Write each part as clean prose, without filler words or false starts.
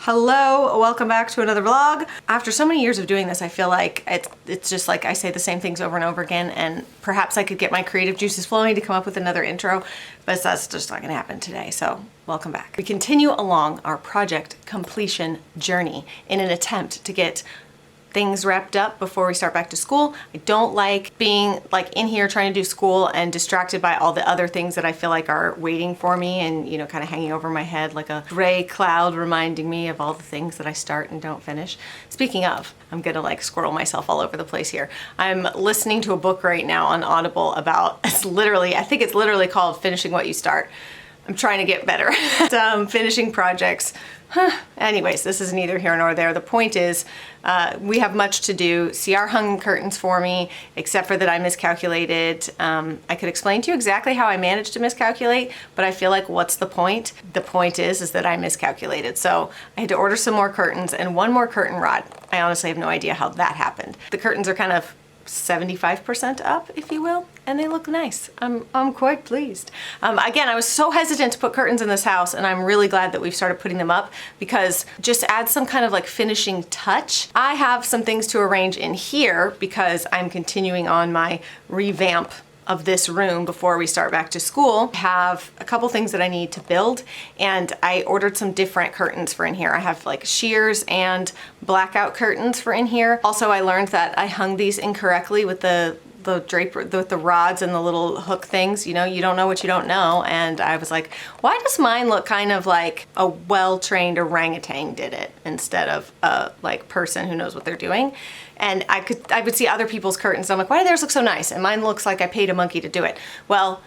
Hello, welcome back to another vlog. After so many years of doing this, I feel like it's just like I say the same things over and over again, and perhaps I could get my creative juices flowing to come up with another intro, but that's just not gonna happen today, so welcome back. We continue along our project completion journey in an attempt to get things wrapped up before we start back to school. I don't like being like in here trying to do school and distracted by all the other things that I feel like are waiting for me and, you know, kind of hanging over my head like a gray cloud reminding me of all the things that I start and don't finish. Speaking of, I'm gonna like squirrel myself all over the place here. I'm listening to a book right now on Audible about, I think it's literally called Finishing What You Start. I'm trying to get better at finishing projects. Anyways, this is neither here nor there. The point is, we have much to do. CR hung curtains for me, except for that I miscalculated. I could explain to you exactly how I managed to miscalculate, but I feel like what's the point? The point is that I miscalculated. So I had to order some more curtains and one more curtain rod. I honestly have no idea how that happened. The curtains are kind of 75% up, if you will, and they look nice. I'm quite pleased. Again, I was so hesitant to put curtains in this house, and I'm really glad that we've started putting them up because just add some kind of like finishing touch. I have some things to arrange in here because I'm continuing on my revamp of this room before we start back to school. I have a couple things that I need to build, and I ordered some different curtains for in here. I have like shears and blackout curtains for in here. Also, I learned that I hung these incorrectly with the draper, with the rods and the little hook things. You know, you don't know what you don't know. And I was like, why does mine look kind of like a well-trained orangutan did it instead of a like person who knows what they're doing? And I would see other people's curtains. And I'm like, why do theirs look so nice? And mine looks like I paid a monkey to do it. Well,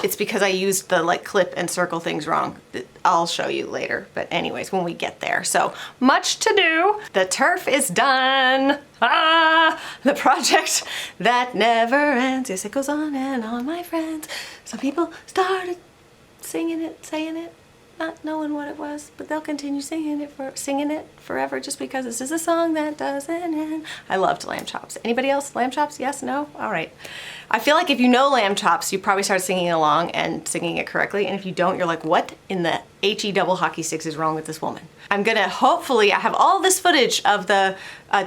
it's because I used the like clip and circle things wrong. I'll show you later. But anyways, when we get there. So much to do. The turf is done. The project that never ends. Yes, it goes on and on, my friends. Some people started singing it, saying it, not knowing what it was, but they'll continue singing it forever just because this is a song that doesn't end. I loved lamb chops. Anybody else? Lamb chops? Yes? No? All right. I feel like if you know lamb chops, you probably start singing along and singing it correctly. And if you don't, you're like, what in the HE double hockey sticks is wrong with this woman? I'm gonna hopefully, I have all this footage of the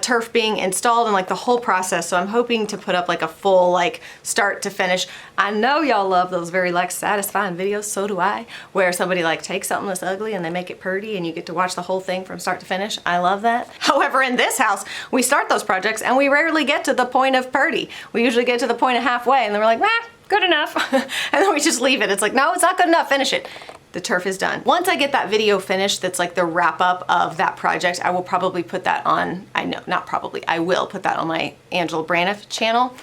turf being installed and like the whole process. So I'm hoping to put up like a full like start to finish. I know y'all love those very like satisfying videos, so do I, where somebody like takes something that's ugly and they make it pretty and you get to watch the whole thing from start to finish. I love that. However, in this house, we start those projects and we rarely get to the point of pretty. We usually get to the point of halfway and then we're like, good enough. And then we just leave it. It's like, no, it's not good enough, finish it. The turf is done. Once I get that video finished, that's like the wrap up of that project, I will probably put that on, I will put that on my Angela Braniff channel.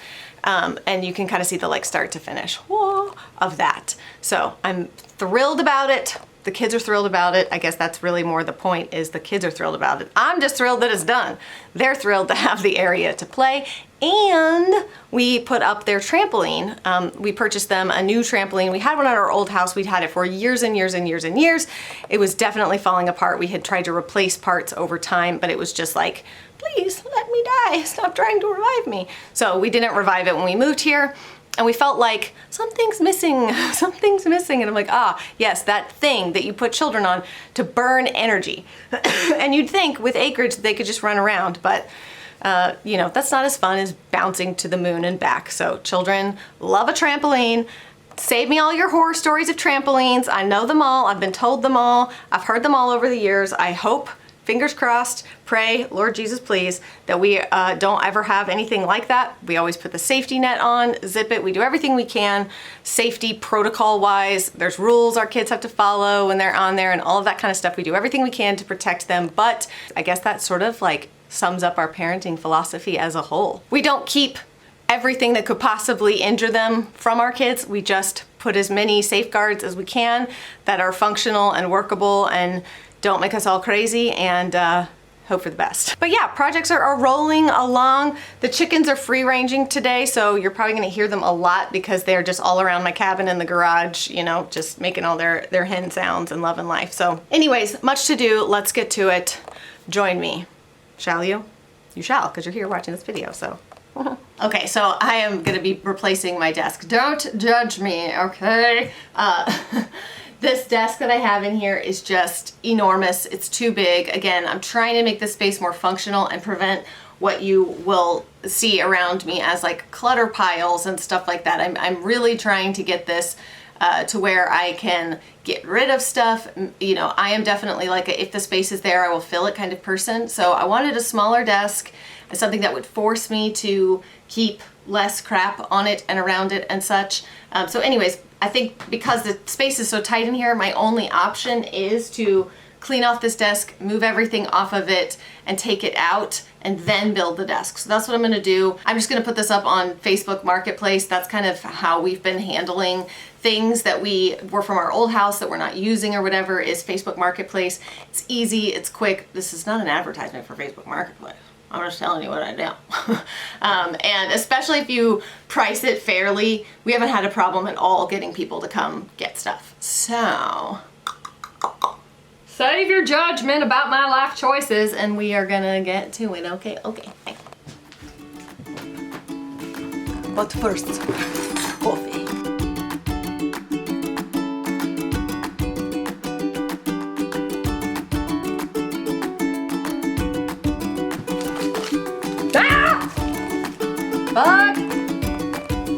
And you can kind of see the like start to finish of that. So I'm thrilled about it. The kids are thrilled about it. I guess that's really more the point, is the kids are thrilled about it. I'm just thrilled that it's done. They're thrilled to have the area to play. And we put up their trampoline. We purchased them a new trampoline. We had one at our old house. We'd had it for years and years and years and years. It was definitely falling apart. We had tried to replace parts over time, but it was just like, please let me die. Stop trying to revive me. So we didn't revive it when we moved here. And we felt like something's missing, something's missing. And I'm like, yes, that thing that you put children on to burn energy. And you'd think with acreage they could just run around, but you know, that's not as fun as bouncing to the moon and back. So children love a trampoline. Save me all your horror stories of trampolines. I know them all. I've been told them all. I've heard them all over the years. I hope, fingers crossed, pray, Lord Jesus, please, that we don't ever have anything like that. We always put the safety net on, zip it. We do everything we can, safety protocol wise. There's rules our kids have to follow when they're on there and all of that kind of stuff. We do everything we can to protect them. But I guess that sort of like sums up our parenting philosophy as a whole. We don't keep everything that could possibly injure them from our kids. We just put as many safeguards as we can that are functional and workable and don't make us all crazy, and hope for the best. But yeah, projects are rolling along. The chickens are free ranging today, so you're probably gonna hear them a lot because they're just all around my cabin in the garage, you know, just making all their hen sounds and loving life. So anyways, much to do, let's get to it. Join me, shall you? You shall, because you're here watching this video, so. Okay, so I am gonna be replacing my desk. Don't judge me, okay? This desk that I have in here is just enormous. It's too big. Again, I'm trying to make this space more functional and prevent what you will see around me as like clutter piles and stuff like that. I'm really trying to get this to where I can get rid of stuff. You know, I am definitely like if the space is there, I will fill it kind of person. So I wanted a smaller desk, something that would force me to keep less crap on it and around it and such. So anyways, I think because the space is so tight in here, my only option is to clean off this desk, move everything off of it, and take it out, and then build the desk. So that's what I'm gonna do. I'm just gonna put this up on Facebook Marketplace. That's kind of how we've been handling things that were from our old house that we're not using or whatever, is Facebook Marketplace. It's easy, it's quick. This is not an advertisement for Facebook Marketplace. I'm just telling you what I do. And especially if you price it fairly, we haven't had a problem at all getting people to come get stuff. So, save your judgment about my life choices, and we are gonna get to it, okay? Okay. But first, coffee. Bug!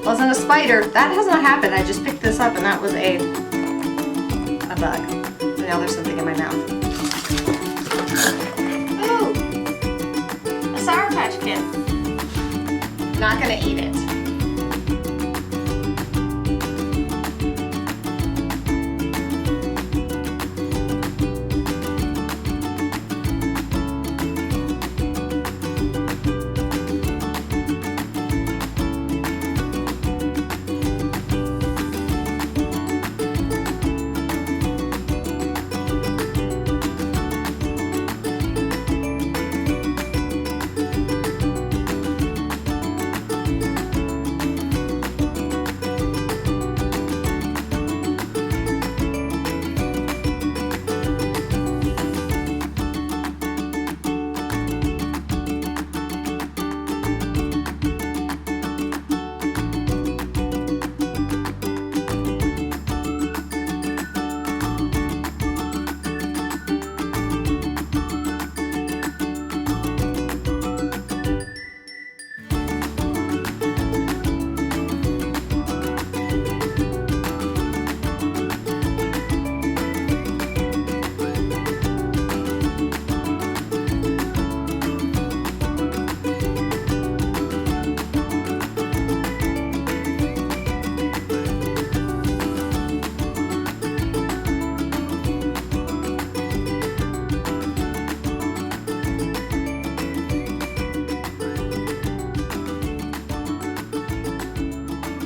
Wasn't a spider. That has not happened. I just picked this up and that was a bug. And now there's something in my mouth. Ooh! A Sour Patch Kid. Not gonna eat it.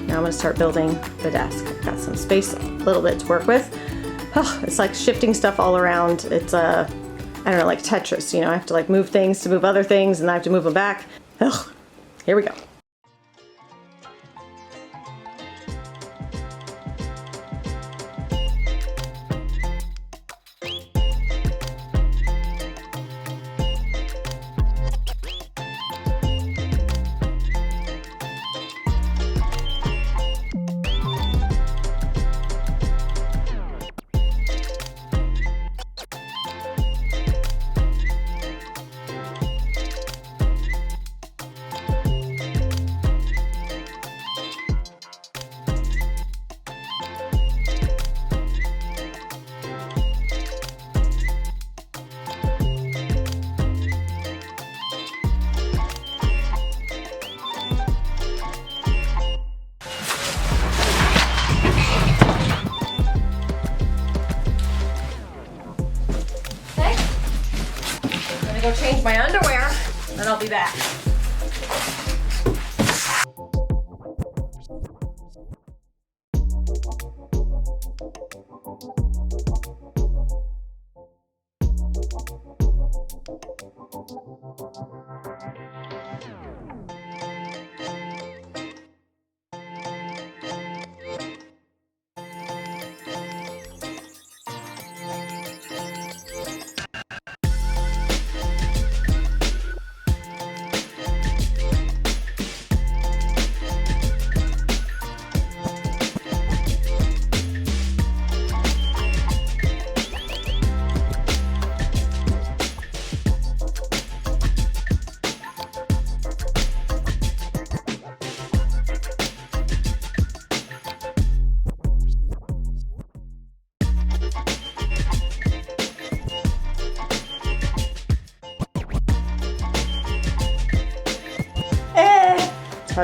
Now I'm gonna start building the desk. I've got some space, a little bit to work with. Oh, it's like shifting stuff all around. It's I don't know, like Tetris, you know, I have to like move things to move other things and I have to move them back. Ugh, here we go. Go change my underwear, then I'll be back.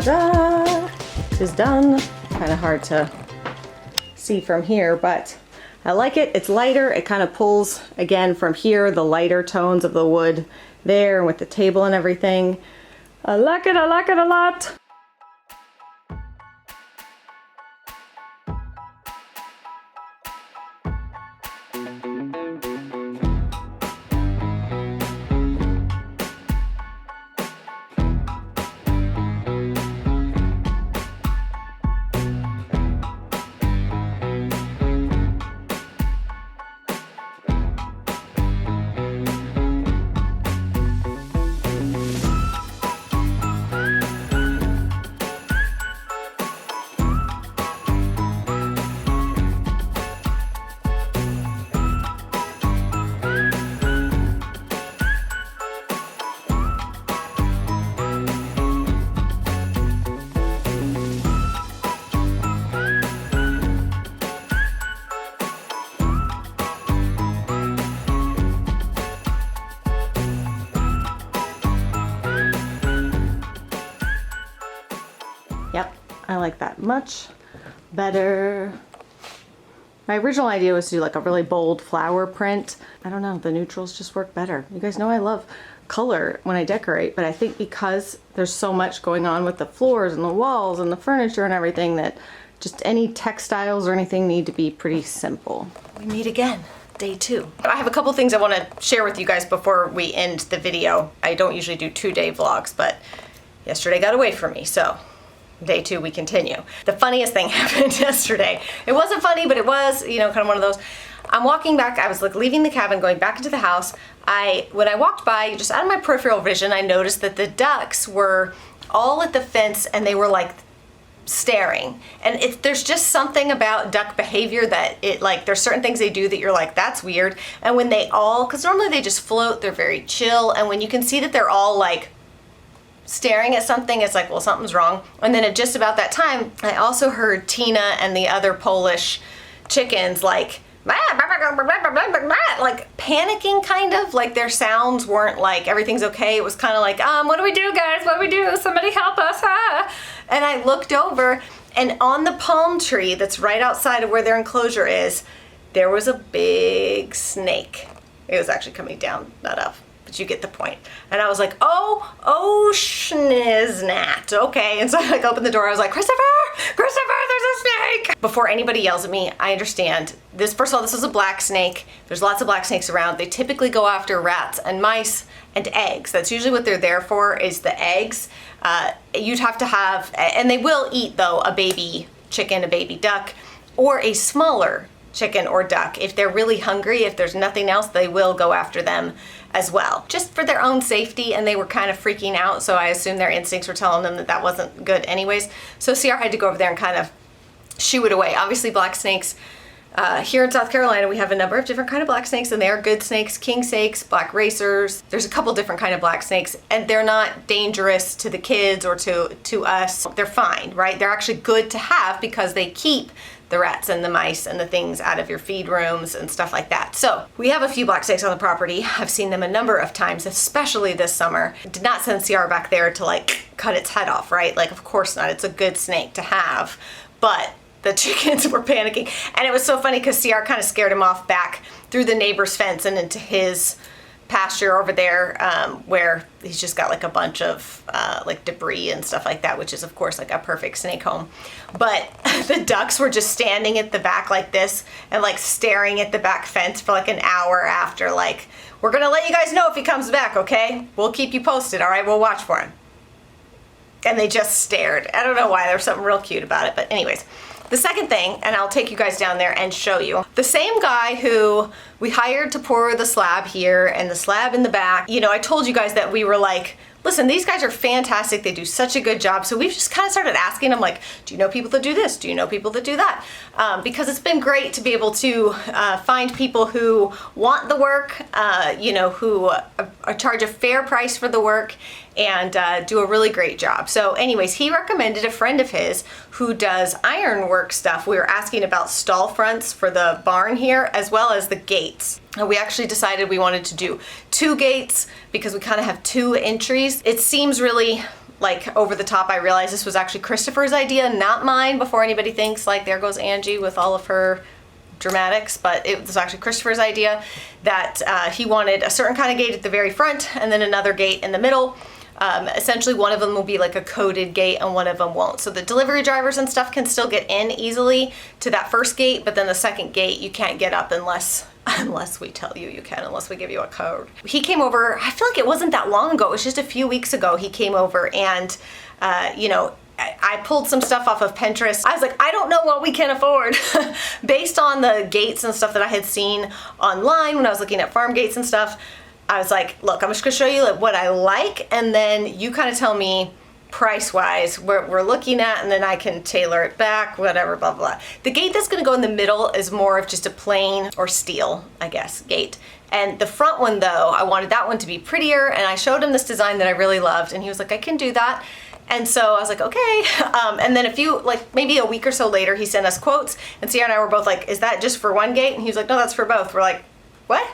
ta-da, is done. Kind of hard to see from here, but I like it. It's lighter. It kind of pulls, again, from here, the lighter tones of the wood there with the table and everything. I like it. I like it a lot. Yep, I like that much better. My original idea was to do like a really bold flower print. I don't know, the neutrals just work better. You guys know I love color when I decorate, but I think because there's so much going on with the floors and the walls and the furniture and everything that just any textiles or anything need to be pretty simple. We meet again. Day 2. I have a couple things I want to share with you guys before we end the video. I don't usually do 2-day vlogs, but yesterday got away from me, so day 2 we continue. The funniest thing happened yesterday. It wasn't funny, but it was, you know, kind of one of those. I'm walking back, I was like leaving the cabin, going back into the house. When I walked by, just out of my peripheral vision, I noticed that the ducks were all at the fence and they were like staring. And there's just something about duck behavior that there's certain things they do that you're like, that's weird. And when they all, because normally they just float, they're very chill, and when you can see that they're all like staring at something, it's like, well, something's wrong. And then at just about that time, I also heard Tina and the other Polish chickens like panicking, kind of like their sounds weren't like everything's okay. It was kind of like, what do we do, guys? What do we do? Somebody help us. And I looked over, and on the palm tree that's right outside of where their enclosure is, there was a big snake. It was actually coming down, not up, but you get the point. And I was like, oh, schniznat. Okay. And so I like opened the door. I was like, Christopher, there's a snake. Before anybody yells at me, I understand this. First of all, this is a black snake. There's lots of black snakes around. They typically go after rats and mice and eggs. That's usually what they're there for, is the eggs. You'd have to have, and they will eat though, a baby chicken, a baby duck, or a smaller chicken or duck. If they're really hungry, if there's nothing else, they will go after them as well, just for their own safety. And they were kind of freaking out, so I assume their instincts were telling them that that wasn't good anyways. So CR had to go over there and kind of shoo it away. Obviously black snakes, here in South Carolina, we have a number of different kind of black snakes, and they are good snakes, king snakes, black racers. There's a couple different kind of black snakes, and they're not dangerous to the kids or to us. They're fine, right? They're actually good to have because they keep the rats and the mice and the things out of your feed rooms and stuff like that. So we have a few black snakes on the property. I've seen them a number of times, especially this summer. Did not send CR back there to like cut its head off, right? Like, of course not. It's a good snake to have, but the chickens were panicking. And it was so funny because CR kind of scared him off back through the neighbor's fence and into his pasture over there, where he's just got like a bunch of like debris and stuff like that, which is of course like a perfect snake home. But the ducks were just standing at the back like this and like staring at the back fence for like an hour after, like, we're gonna let you guys know if he comes back, okay? We'll keep you posted, all right? We'll watch for him. And they just stared. I don't know why, there was something real cute about it, but anyways. The second thing, and I'll take you guys down there and show you, the same guy who we hired to pour the slab here and the slab in the back, you know, I told you guys that we were like, listen, these guys are fantastic. They do such a good job. So we've just kind of started asking them, like, do you know people that do this? Do you know people that do that? Because it's been great to be able to find people who want the work, you know, who charge a fair price for the work and do a really great job. So anyways, he recommended a friend of his who does ironwork stuff. We were asking about stall fronts for the barn here, as well as the gates. And we actually decided we wanted to do 2 gates because we kind of have 2 entries. It seems really like over the top. I realized this was actually Christopher's idea, not mine, before anybody thinks like there goes Angie with all of her dramatics, but it was actually Christopher's idea that he wanted a certain kind of gate at the very front and then another gate in the middle. Essentially one of them will be like a coded gate and one of them won't. So the delivery drivers and stuff can still get in easily to that first gate, but then the second gate you can't get up unless we tell you you can, unless we give you a code. He came over, I feel like it wasn't that long ago, it was just a few weeks ago he came over, and you know, I pulled some stuff off of Pinterest. I was like, I don't know what we can afford based on the gates and stuff that I had seen online when I was looking at farm gates and stuff. I was like, look, I'm just gonna show you like what I like, and then you kind of tell me price-wise what we're looking at, and then I can tailor it back, whatever, blah, blah. The gate that's gonna go in the middle is more of just a plain or steel, I guess, gate. And the front one though, I wanted that one to be prettier, and I showed him this design that I really loved, and he was like, I can do that. And so I was like, okay. And then maybe a week or so later, he sent us quotes, and Sierra and I were both like, is that just for one gate? And he was like, no, that's for both. We're like, what?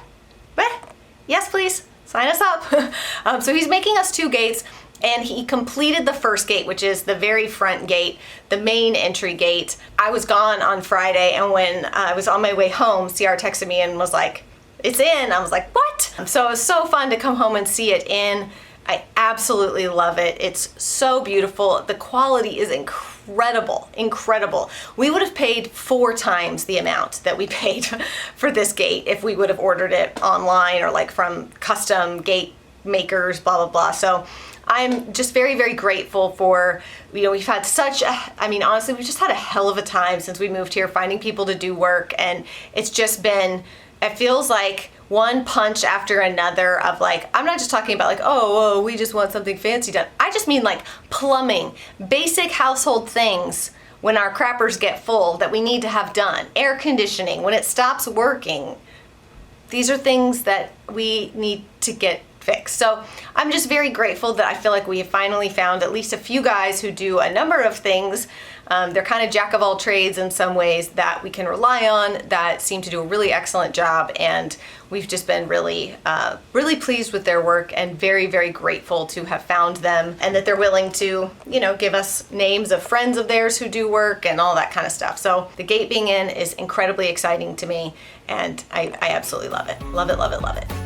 What? Yes, please, sign us up. So he's making us 2 gates, and he completed the first gate, which is the very front gate, the main entry gate. I was gone on Friday, and when I was on my way home, Sierra texted me and was like, it's in. I was like, what? So it was so fun to come home and see it in. I absolutely love it. It's so beautiful. The quality is incredible, incredible. We would have paid 4 times the amount that we paid for this gate if we would have ordered it online or like from custom gate makers, blah, blah, blah. So I'm just very, very grateful for, you know, we've had such a, I mean, honestly, we've just had a hell of a time since we moved here, finding people to do work. And it's just been, it feels like one punch after another of like, I'm not just talking about like, oh, we just want something fancy done. I just mean like plumbing, basic household things when our crappers get full that we need to have done. Air conditioning, when it stops working. These are things that we need to get fixed. So I'm just very grateful that I feel like we have finally found at least a few guys who do a number of things. They're kind of jack of all trades in some ways that we can rely on, that seem to do a really excellent job, and we've just been really, really pleased with their work and very, very grateful to have found them, and that they're willing to, you know, give us names of friends of theirs who do work and all that kind of stuff. So the gate being in is incredibly exciting to me, and I absolutely love it. Love it, love it, love it.